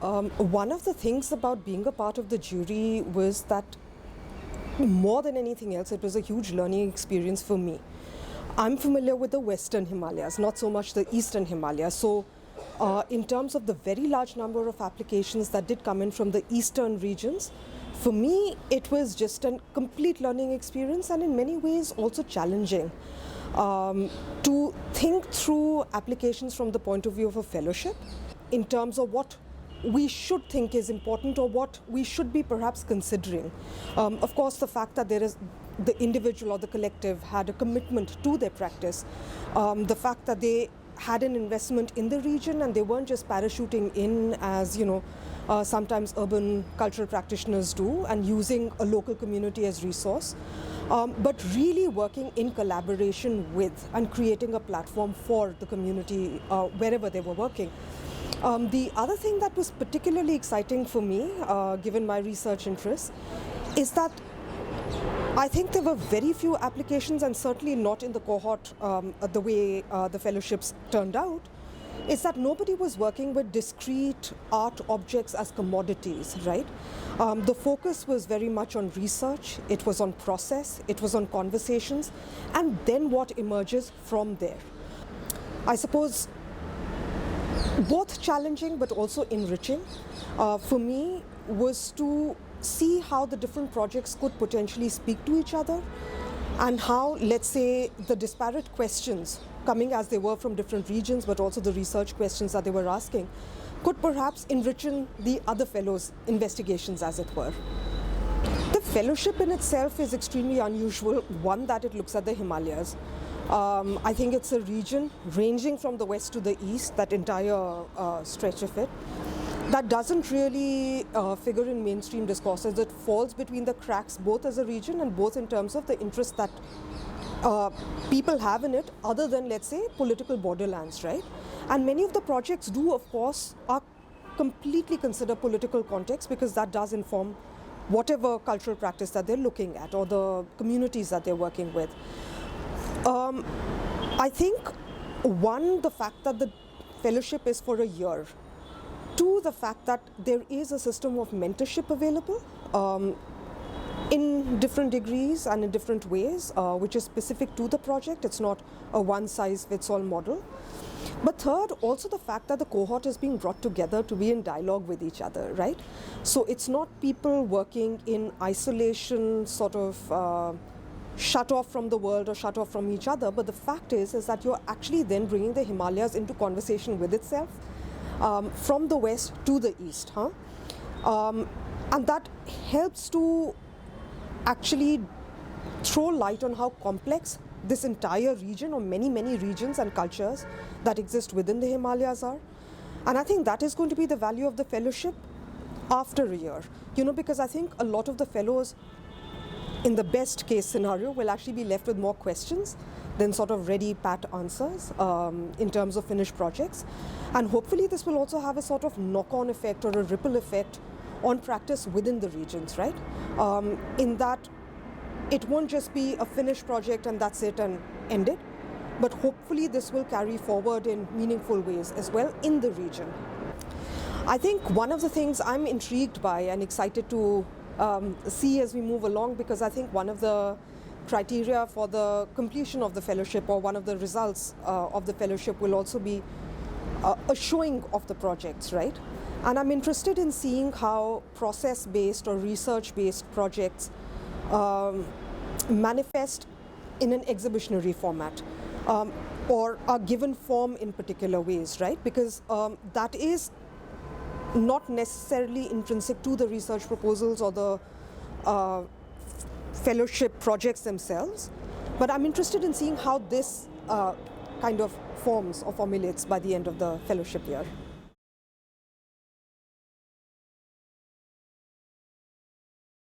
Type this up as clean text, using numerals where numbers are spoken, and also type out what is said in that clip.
One of the things about being a part of the jury was that more than anything else, it was a huge learning experience for me. I'm familiar with the Western Himalayas, not so much the Eastern Himalayas. So in terms of the very large number of applications that did come in from the eastern regions, for me, it was just a complete learning experience and in many ways also challenging to think through applications from the point of view of a fellowship in terms of what we should think is important or what we should be perhaps considering. Of course, the fact that there is the individual or the collective had a commitment to their practice, the fact that they had an investment in the region and they weren't just parachuting in as, sometimes urban cultural practitioners do and using a local community as resource, but really working in collaboration with and creating a platform for the community wherever they were working. The other thing that was particularly exciting for me, given my research interests, is that I think there were very few applications, and certainly not in the cohort the way the fellowships turned out, is that nobody was working with discrete art objects as commodities, right? The focus was very much on research, it was on process, it was on conversations, and then what emerges from there. I suppose both challenging but also enriching for me was to see how the different projects could potentially speak to each other and how, let's say, the disparate questions coming as they were from different regions but also the research questions that they were asking could perhaps enrich the other fellows' investigations, as it were. The fellowship in itself is extremely unusual, one that it looks at the Himalayas. I think it's a region ranging from the west to the east, that entire stretch of it, that doesn't really figure in mainstream discourses. It falls between the cracks both as a region and both in terms of the interest that people have in it other than, let's say, political borderlands, right? And many of the projects do, of course, are completely consider political context because that does inform whatever cultural practice that they're looking at or the communities that they're working with. I think, one, the fact that the fellowship is for a year. Two, the fact that there is a system of mentorship available in different degrees and in different ways, which is specific to the project. It's not a one-size-fits-all model. But third, also the fact that the cohort is being brought together to be in dialogue with each other, right? So it's not people working in isolation, sort of shut off from the world or shut off from each other, but the fact is that you're actually then bringing the Himalayas into conversation with itself from the west to the east, and that helps to actually throw light on how complex this entire region or many regions and cultures that exist within the Himalayas are. And I think that is going to be the value of the fellowship after a year, because I think a lot of the fellows in the best case scenario will actually be left with more questions than sort of ready pat answers in terms of finished projects. And hopefully this will also have a sort of knock-on effect or a ripple effect on practice within the regions, right? In that it won't just be a finished project and that's it and ended, but hopefully this will carry forward in meaningful ways as well in the region. I think one of the things I'm intrigued by and excited to see as we move along, because I think one of the criteria for the completion of the fellowship or one of the results of the fellowship will also be a showing of the projects, right? And I'm interested in seeing how process-based or research-based projects manifest in an exhibitionary format or are given form in particular ways, right? Because that is not necessarily intrinsic to the research proposals or the fellowship projects themselves, but I'm interested in seeing how this kind of forms or formulates by the end of the fellowship year.